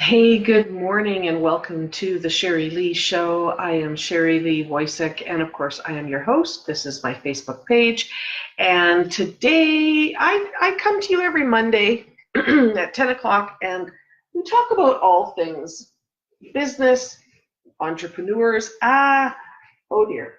Hey, good morning and welcome to the Sherri-Lee Show. I am Sherri-Lee Woysick, and of course I am your host. This is my Facebook page. And today I come to you every Monday at 10 o'clock and we talk about all things business, entrepreneurs. Oh dear.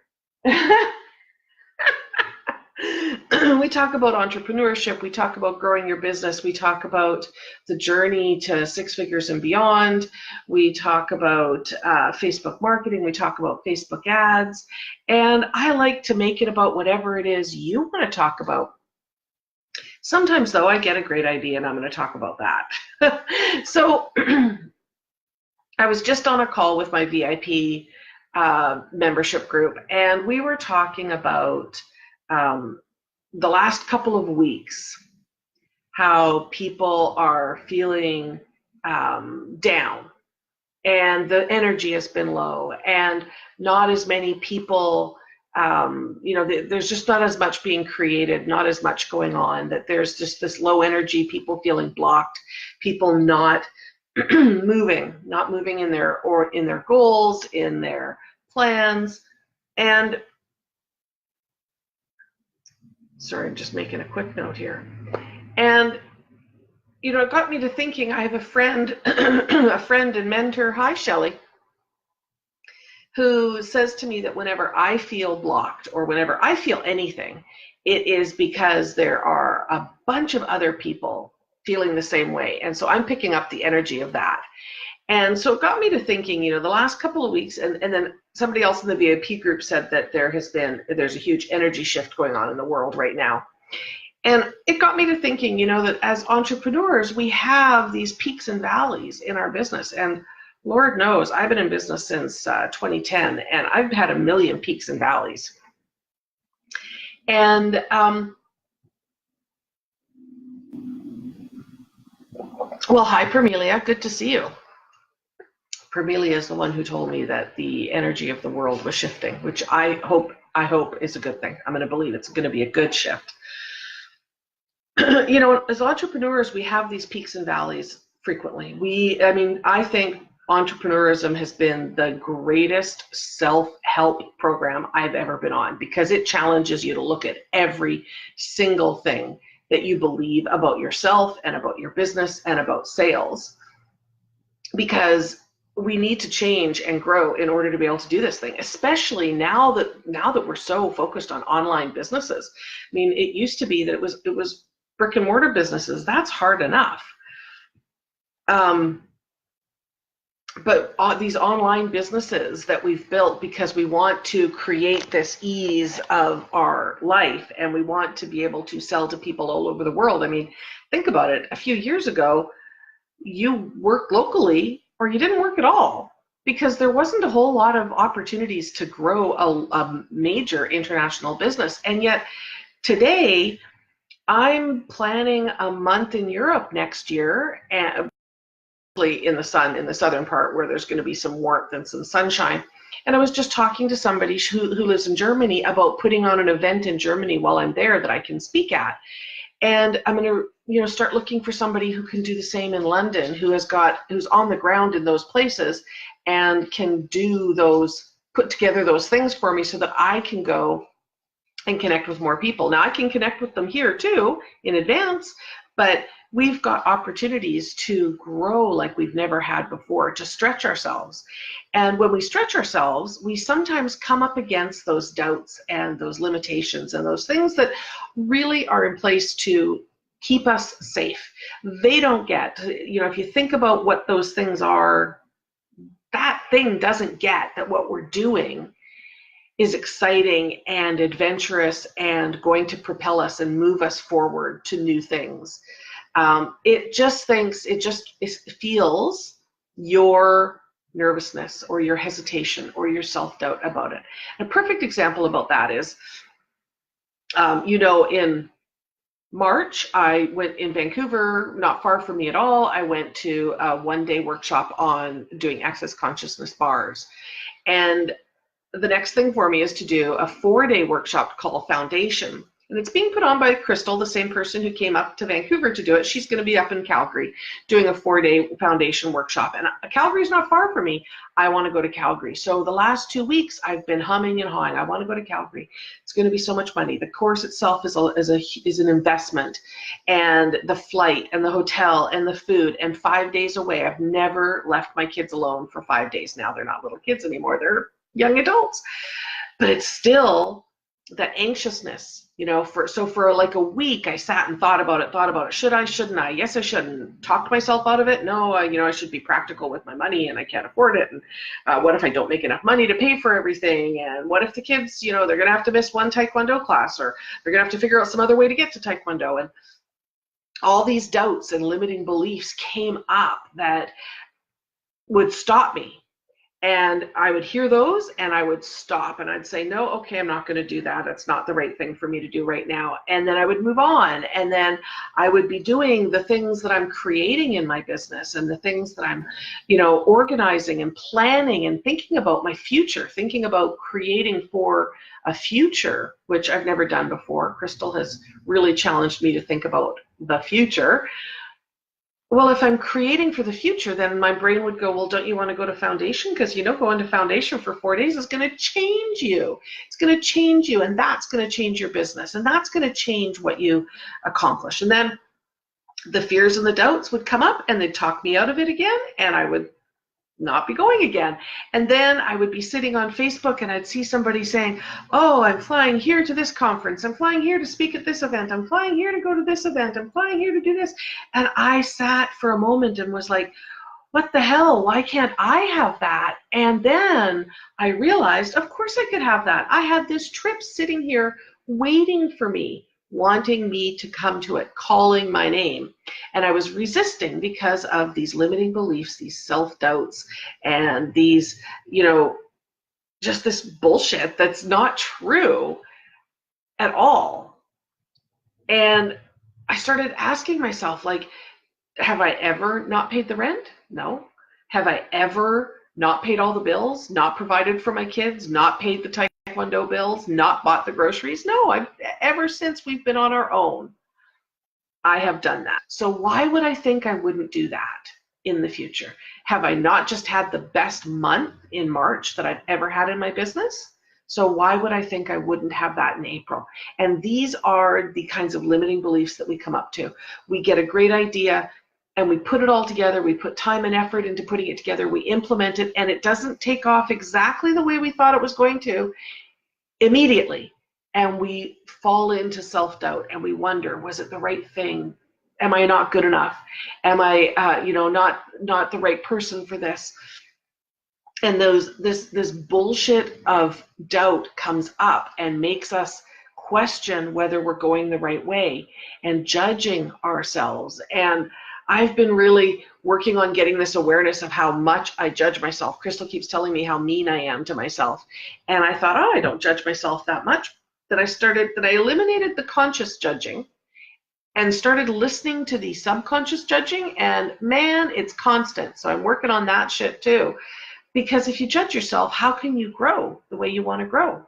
We talk about entrepreneurship, we talk about growing your business, we talk about the journey to six figures and beyond, we talk about Facebook marketing, we talk about Facebook ads, and I like to make it about whatever it is you want to talk about. Sometimes, though, I get a great idea and I'm going to talk about that. So I was just on a call with my VIP membership group, and we were talking about the last couple of weeks, how people are feeling down and the energy has been low and not as many people, there's just not as much being created, not as much going on, that there's just this low energy, people feeling blocked, people not not moving in their goals, in their plans. And sorry, I'm just making a quick note here. And, it got me to thinking, I have a friend, a friend and mentor, hi, Shelly, who says to me that whenever I feel blocked or whenever I feel anything, it is because there are a bunch of other people feeling the same way. And so I'm picking up the energy of that. And so it got me to thinking, the last couple of weeks, and then somebody else in the VIP group said that there's a huge energy shift going on in the world right now. And it got me to thinking, that as entrepreneurs, we have these peaks and valleys in our business. And Lord knows, I've been in business since 2010, and I've had a million peaks and valleys. And well, hi, Permelia, good to see you. Permelia is the one who told me that the energy of the world was shifting, which I hope is a good thing. I'm going to believe it's going to be a good shift. As entrepreneurs, we have these peaks and valleys frequently. I think entrepreneurism has been the greatest self-help program I've ever been on, because it challenges you to look at every single thing that you believe about yourself and about your business and about sales, because we need to change and grow in order to be able to do this thing, especially now that we're so focused on online businesses. It used to be that it was brick and mortar businesses. That's hard enough. But these online businesses that we've built because we want to create this ease of our life and we want to be able to sell to people all over the world. Think about it. A few years ago, you worked locally or you didn't work at all, because there wasn't a whole lot of opportunities to grow a major international business. And yet today, I'm planning a month in Europe next year, and in the southern part where there's going to be some warmth and some sunshine. And I was just talking to somebody who lives in Germany about putting on an event in Germany while I'm there that I can speak at. And I'm going to, start looking for somebody who can do the same in London, who's on the ground in those places and can put together those things for me so that I can go and connect with more people. Now I can connect with them here too in advance, but we've got opportunities to grow like we've never had before, to stretch ourselves. And when we stretch ourselves, we sometimes come up against those doubts and those limitations and those things that really are in place to keep us safe. They don't get, if you think about what those things are, that thing doesn't get that what we're doing is exciting and adventurous and going to propel us and move us forward to new things. It feels your nervousness or your hesitation or your self-doubt about it. A perfect example about that is, in March, I went in Vancouver, not far from me at all. I went to a one-day workshop on doing access consciousness bars. And the next thing for me is to do a 4-day workshop called Foundation. And it's being put on by Crystal, the same person who came up to Vancouver to do it. She's going to be up in Calgary doing a 4-day foundation workshop. And Calgary's not far from me. I want to go to Calgary. So the last 2 weeks, I've been humming and hawing. I want to go to Calgary. It's going to be so much money. The course itself is an investment. And the flight and the hotel and the food and 5 days away. I've never left my kids alone for 5 days now. They're not little kids anymore. They're young adults. But it's still that anxiousness. For like a week, I sat and thought about it. Should I, shouldn't I? Yes, I shouldn't. Talked myself out of it. No, I should be practical with my money and I can't afford it. And what if I don't make enough money to pay for everything? And what if the kids, they're going to have to miss one Taekwondo class, or they're going to have to figure out some other way to get to Taekwondo? And all these doubts and limiting beliefs came up that would stop me. And I would hear those and I would stop and I'd say, no, okay, I'm not going to do that. That's not the right thing for me to do right now. And then I would move on. And then I would be doing the things that I'm creating in my business and the things that I'm, organizing and planning and thinking about my future, thinking about creating for a future, which I've never done before. Crystal has really challenged me to think about the future. Well, if I'm creating for the future, then my brain would go, well, don't you want to go to foundation? Because, going to foundation for 4 days is going to change you. It's going to change you, and that's going to change your business, and that's going to change what you accomplish. And then the fears and the doubts would come up, and they'd talk me out of it again, and I would not be going again. And then I would be sitting on Facebook and I'd see somebody saying, oh, I'm flying here to this conference. I'm flying here to speak at this event. I'm flying here to go to this event. I'm flying here to do this. And I sat for a moment and was like, what the hell? Why can't I have that? And then I realized, of course I could have that. I had this trip sitting here waiting for me, wanting me to come to it, calling my name. And I was resisting because of these limiting beliefs, these self-doubts, and these, just this bullshit that's not true at all. And I started asking myself, like, have I ever not paid the rent? No. Have I ever not paid all the bills, not provided for my kids, not paid the Taekwondo bills, not bought the groceries? No, ever since we've been on our own, I have done that. So why would I think I wouldn't do that in the future? Have I not just had the best month in March that I've ever had in my business? So why would I think I wouldn't have that in April? And these are the kinds of limiting beliefs that we come up to. We get a great idea and we put it all together. We put time and effort into putting it together. We implement it, and it doesn't take off exactly the way we thought it was going to immediately. And we fall into self-doubt and we wonder, was it the right thing? Am I not good enough? Am I, not the right person for this? And this bullshit of doubt comes up and makes us question whether we're going the right way and judging ourselves. And I've been really working on getting this awareness of how much I judge myself. Crystal keeps telling me how mean I am to myself. And I thought, I don't judge myself that much. That I eliminated the conscious judging and started listening to the subconscious judging, and man, it's constant. So I'm working on that shit too. Because if you judge yourself, how can you grow the way you want to grow?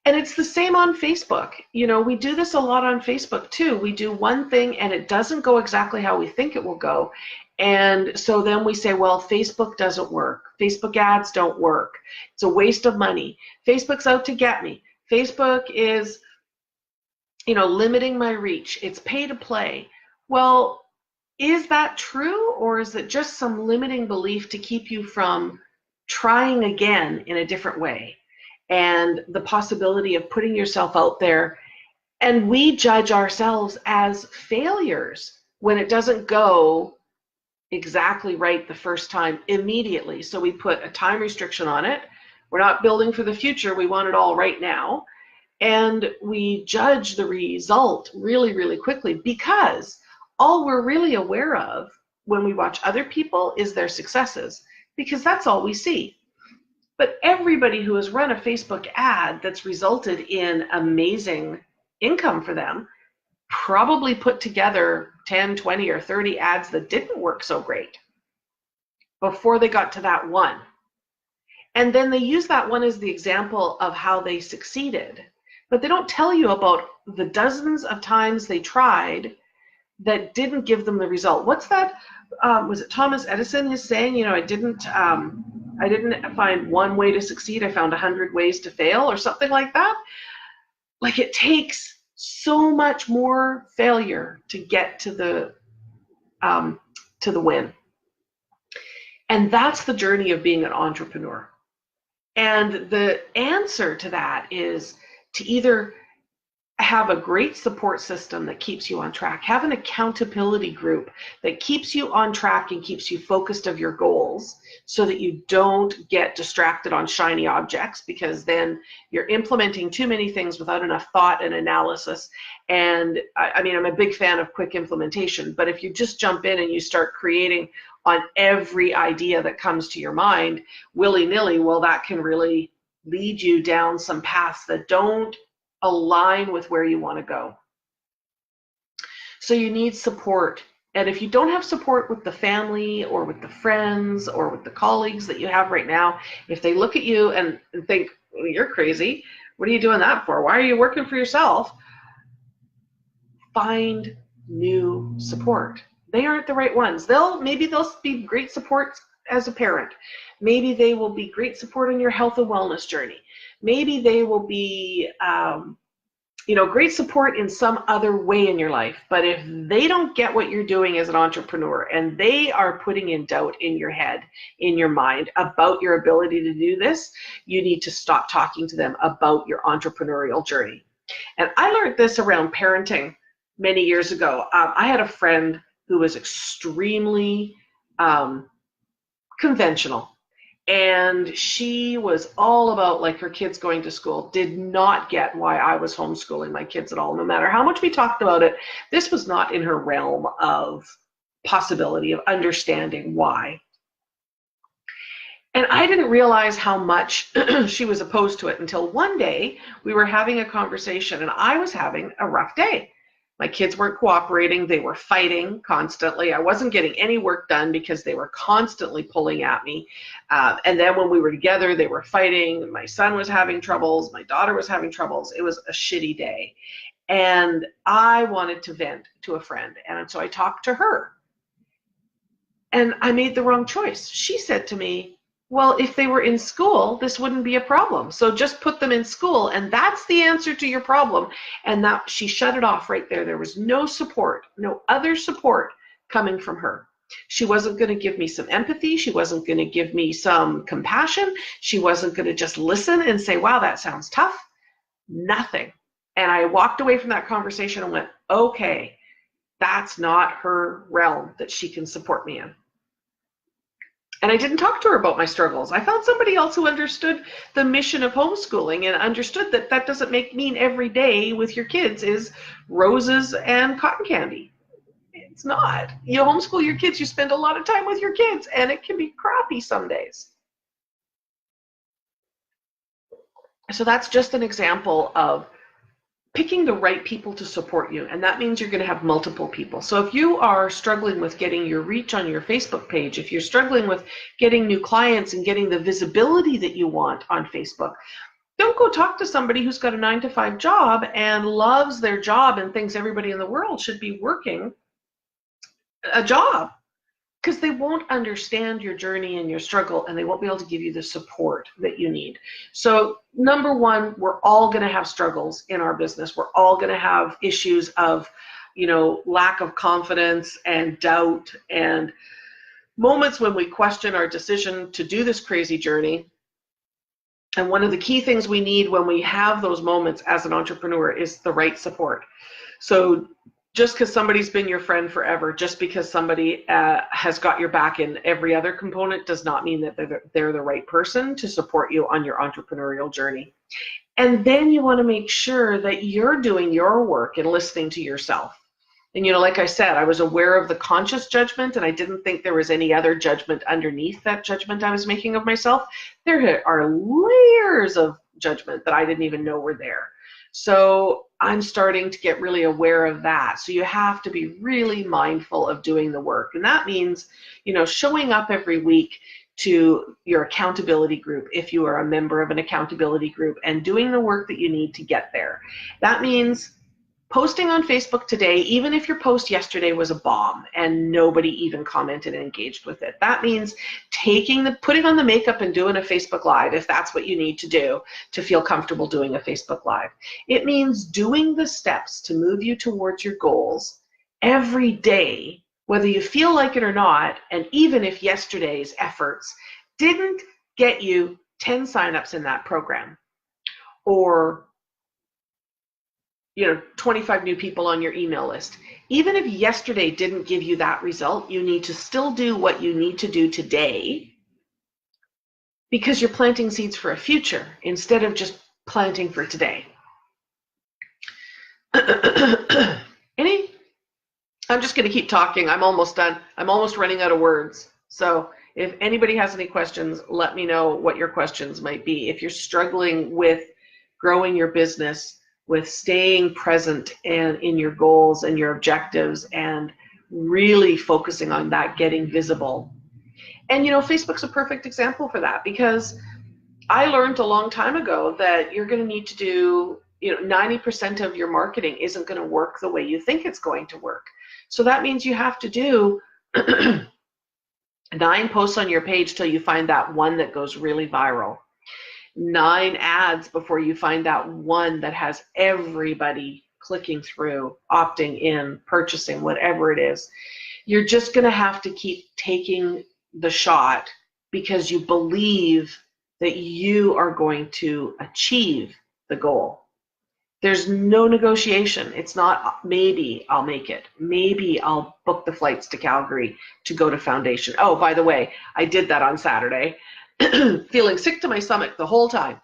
And it's the same on Facebook. We do this a lot on Facebook too. We do one thing and it doesn't go exactly how we think it will go. And so then we say, well, Facebook doesn't work. Facebook ads don't work. It's a waste of money. Facebook's out to get me. Facebook is, limiting my reach. It's pay to play. Well, is that true, or is it just some limiting belief to keep you from trying again in a different way? And the possibility of putting yourself out there, and we judge ourselves as failures when it doesn't go exactly right the first time immediately. So we put a time restriction on it. We're not building for the future. We want it all right now. And we judge the result really, really quickly, because all we're really aware of when we watch other people is their successes, because that's all we see. But everybody who has run a Facebook ad that's resulted in amazing income for them probably put together 10, 20, or 30 ads that didn't work so great before they got to that one. And then they use that one as the example of how they succeeded. but they don't tell you about the dozens of times they tried that didn't give them the result. What's that? Was it Thomas Edison is saying, I didn't find one way to succeed. I found 100 ways to fail, or something like that. Like, it takes so much more failure to get to the win. And that's the journey of being an entrepreneur. And the answer to that is to either have a great support system that keeps you on track, have an accountability group that keeps you on track and keeps you focused of your goals, so that you don't get distracted on shiny objects, because then you're implementing too many things without enough thought and analysis. And I mean, I'm a big fan of quick implementation, but if you just jump in and you start creating on every idea that comes to your mind willy-nilly, well, that can really lead you down some paths that don't align with where you want to go. So you need support. And if you don't have support with the family or with the friends or with the colleagues that you have right now, if they look at you and think, well, you're crazy, what are you doing that for? Why are you working for yourself? Find new support. They aren't the right ones. Maybe they'll be great support as a parent. Maybe they will be great support on your health and wellness journey. Maybe they will be, great support in some other way in your life. But if they don't get what you're doing as an entrepreneur, and they are putting in doubt in your head, in your mind, about your ability to do this, you need to stop talking to them about your entrepreneurial journey. And I learned this around parenting many years ago. I had a friend who was extremely conventional. And she was all about, like, her kids going to school, did not get why I was homeschooling my kids at all. No matter how much we talked about it, this was not in her realm of possibility of understanding why. And I didn't realize how much she was opposed to it until one day we were having a conversation, and I was having a rough day. My kids weren't cooperating. They were fighting constantly. I wasn't getting any work done because they were constantly pulling at me. And then when we were together, they were fighting. My son was having troubles. My daughter was having troubles. It was a shitty day. And I wanted to vent to a friend. And so I talked to her. And I made the wrong choice. She said to me, well, if they were in school, this wouldn't be a problem. So just put them in school, and that's the answer to your problem. And that, she shut it off right there. There was no support, no other support coming from her. She wasn't going to give me some empathy. She wasn't going to give me some compassion. She wasn't going to just listen and say, wow, that sounds tough. Nothing. And I walked away from that conversation and went, okay, that's not her realm that she can support me in. And I didn't talk to her about my struggles. I found somebody else who understood the mission of homeschooling and understood that that doesn't mean every day with your kids is roses and cotton candy. It's not. You homeschool your kids, you spend a lot of time with your kids, and it can be crappy some days. So that's just an example of picking the right people to support you, and that means you're going to have multiple people. So if you are struggling with getting your reach on your Facebook page, if you're struggling with getting new clients and getting the visibility that you want on Facebook, don't go talk to somebody who's got a 9-to-5 job and loves their job and thinks everybody in the world should be working a job, because they won't understand your journey and your struggle, and they won't be able to give you the support that you need. So number one, we're all going to have struggles in our business. We're all going to have issues of, lack of confidence and doubt and moments when we question our decision to do this crazy journey. And one of the key things we need when we have those moments as an entrepreneur is the right support. So just because somebody's been your friend forever, just because somebody has got your back in every other component, does not mean that they're the right person to support you on your entrepreneurial journey. And then you want to make sure that you're doing your work and listening to yourself. And, like I said, I was aware of the conscious judgment, and I didn't think there was any other judgment underneath that judgment I was making of myself. There are layers of judgment that I didn't even know were there. So I'm starting to get really aware of that. So you have to be really mindful of doing the work. And that means, showing up every week, to your accountability group if you are a member of an accountability group, and doing the work that you need to get there. That means posting on Facebook today, even if your post yesterday was a bomb and nobody even commented and engaged with it. That means putting on the makeup and doing a Facebook Live if that's what you need to do to feel comfortable doing a Facebook Live. It means doing the steps to move you towards your goals every day, whether you feel like it or not, and even if yesterday's efforts didn't get you 10 signups in that program, or 25 new people on your email list. Even if yesterday didn't give you that result, you need to still do what you need to do today, because you're planting seeds for a future instead of just planting for today. I'm just going to keep talking. I'm almost done. I'm almost running out of words. So if anybody has any questions, let me know what your questions might be. If you're struggling with growing your business, with staying present and in your goals and your objectives, and really focusing on that getting visible. And Facebook's a perfect example for that, because I learned a long time ago that you're going to need to do 90% of your marketing isn't going to work the way you think it's going to work. So that means you have to do 9 posts on your page till you find that one that goes really viral. 9 ads before you find that one that has everybody clicking through, opting in, purchasing, whatever it is. You're just going to have to keep taking the shot, because you believe that you are going to achieve the goal. There's no negotiation. It's not maybe I'll make it. Maybe I'll book the flights to Calgary to go to Foundation. Oh, by the way, I did that on Saturday. Feeling sick to my stomach the whole time.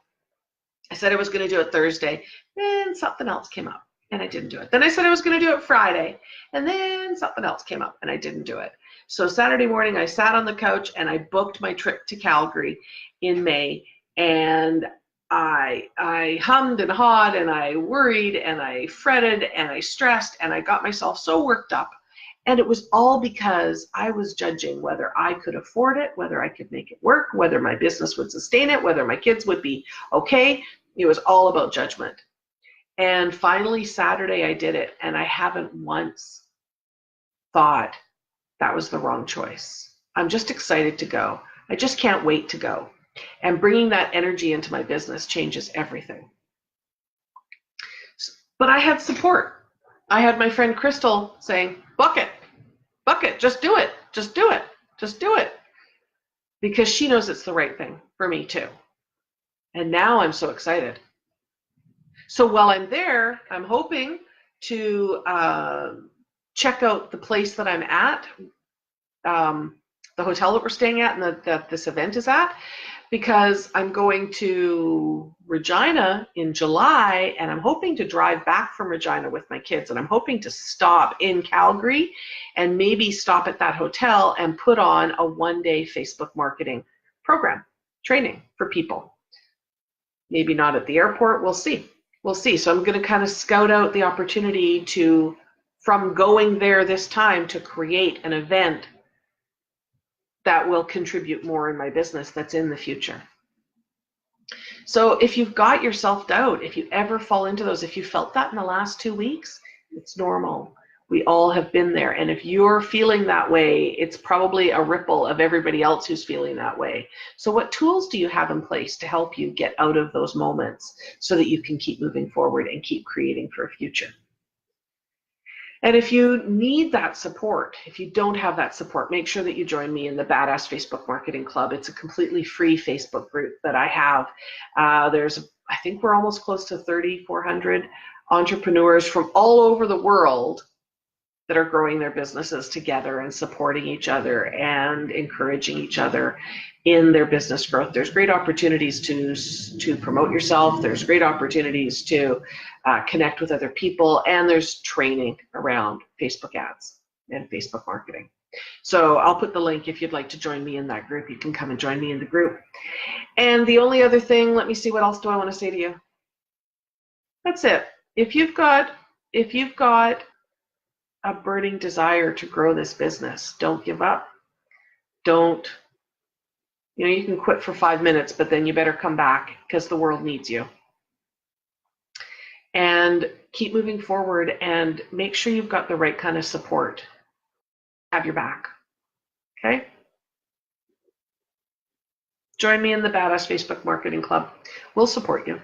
I said I was going to do it Thursday, then something else came up and I didn't do it. Then I said I was going to do it Friday, and then something else came up and I didn't do it. So Saturday morning I sat on the couch and I booked my trip to Calgary in May, and I hummed and hawed and I worried and I fretted and I stressed and I got myself so worked up. And it was all because I was judging whether I could afford it, whether I could make it work, whether my business would sustain it, whether my kids would be okay. It was all about judgment. And finally, Saturday, I did it, and I haven't once thought that was the wrong choice. I'm just excited to go. I just can't wait to go. And bringing that energy into my business changes everything. But I had support. I had my friend Crystal saying, book it, just do it, just do it, just do it. Because she knows it's the right thing for me too. And now I'm so excited. So while I'm there, I'm hoping to check out the place that I'm at, the hotel that we're staying at and that this event is at, because I'm going to Regina in July, and I'm hoping to drive back from Regina with my kids, and I'm hoping to stop in Calgary and maybe stop at that hotel and put on a one-day Facebook marketing program, training for people. Maybe not at the airport, we'll see. We'll see. So I'm going to kind of scout out the opportunity to, from going there this time, to create an event that will contribute more in my business that's in the future. So if you've got your self-doubt, if you ever fall into those, if you felt that in the last 2 weeks, it's normal. We all have been there. And if you're feeling that way, it's probably a ripple of everybody else who's feeling that way. So what tools do you have in place to help you get out of those moments so that you can keep moving forward and keep creating for a future? And if you need that support, if you don't have that support, make sure that you join me in the Badass Facebook Marketing Club. It's a completely free Facebook group that I have. I think we're almost close to 3,400 entrepreneurs from all over the world that are growing their businesses together and supporting each other and encouraging each other in their business growth. There's great opportunities to promote yourself. There's great opportunities to connect with other people, and there's training around Facebook ads and Facebook marketing. So I'll put the link if you'd like to join me in that group. You can come and join me in the group. And the only other thing, let me see, what else do I want to say to you? That's it. If you've got a burning desire to grow this business, don't give up. Don't You know, you can quit for 5 minutes, but then you better come back because the world needs you. And keep moving forward and make sure you've got the right kind of support. Have your back. Okay? Join me in the Badass Facebook Marketing Club. We'll support you.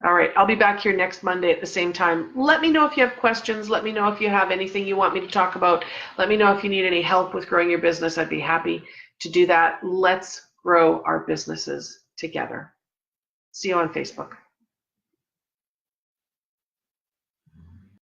All right, I'll be back here next Monday at the same time. Let me know if you have questions. Let me know if you have anything you want me to talk about. Let me know if you need any help with growing your business. I'd be happy to do that. Let's grow our businesses together. See you on Facebook.